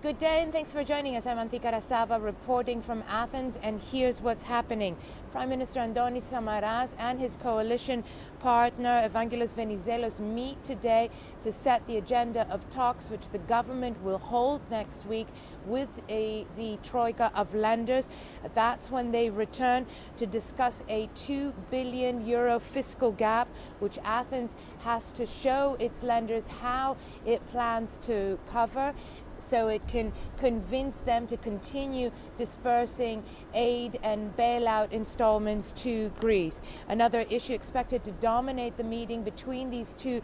Good day and thanks for joining us. I'm Antika Rasava reporting from Athens, and here's what's happening. Prime Minister SAMARAS and his coalition partner Evangelos Venizelos meet today to set the agenda of talks which the government will hold next week with the troika of lenders. That's when they return to discuss a €2 billion fiscal gap which Athens has to show its lenders how it plans to cover, so it can convince them to continue dispersing aid and bailout installments to Greece. Another issue expected to dominate the meeting between these two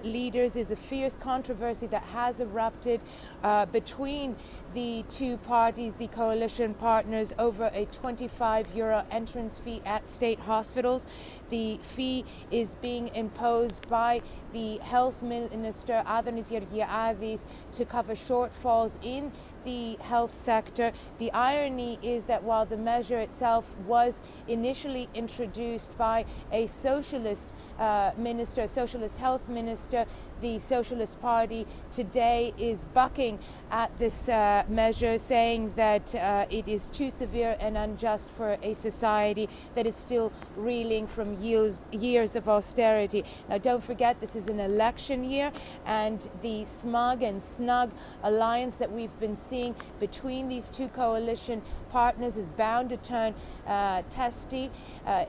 leaders is a fierce controversy that has erupted between the two parties, the coalition partners, over a €25 entrance fee at state hospitals. The fee is being imposed by the health minister, Addonis Georgiadis, to cover shortfalls in the health sector. The irony is that while the measure itself was initially introduced by a socialist minister, socialist health minister, the Socialist Party today is bucking at this measure, saying that it is too severe and unjust for a society that is still reeling from years of austerity. Now, don't forget, this is an election year, and the SMUG and SNUG alliance that we've been seeing between these two coalition partners is bound to turn testy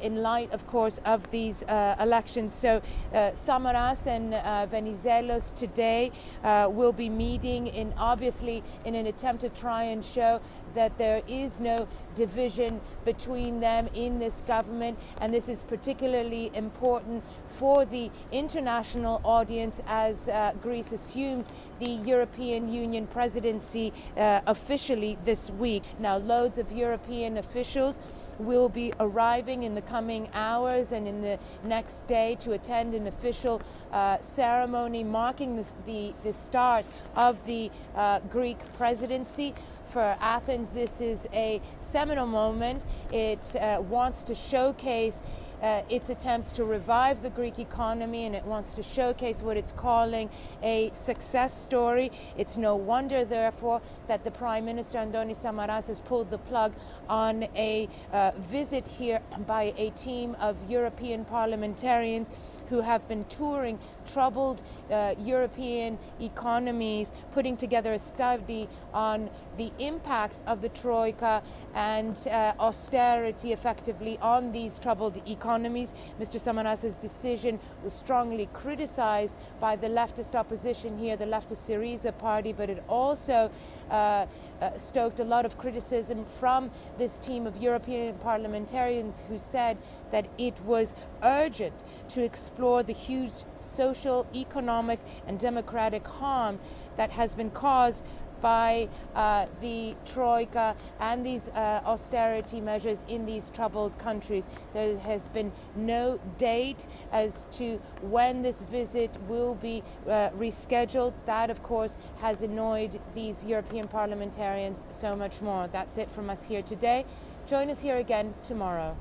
in light, of course, of these elections. So SAMARAS and Venizelos today will be meeting obviously in an attempt to try and show that there is no division between them in this government, and this is particularly important for the international audience as Greece assumes the European Union presidency officially this week. Now, loads of European officials will be arriving in the coming hours and in the next day to attend an official ceremony marking the start of the Greek presidency. For Athens, this is a seminal moment. It wants to showcase its attempts to revive the Greek economy, and it wants to showcase what it's calling a success story. It's no wonder, therefore, that the Prime Minister SAMARAS has pulled the plug on a visit here by a team of European parliamentarians who have been touring troubled European economies, putting together a study on the impacts of the troika and austerity effectively on these troubled economies. Mr. Samaras's decision was strongly criticized by the leftist opposition here, the leftist Syriza party, but it also stoked a lot of criticism from this team of European parliamentarians who said that it was urgent to explore the huge social, economic, and democratic harm that has been caused by the troika and these austerity measures in these troubled countries. There has been no date as to when this visit will be rescheduled. That, of course, has annoyed these European parliamentarians so much more. That's it from us here today. Join us here again tomorrow.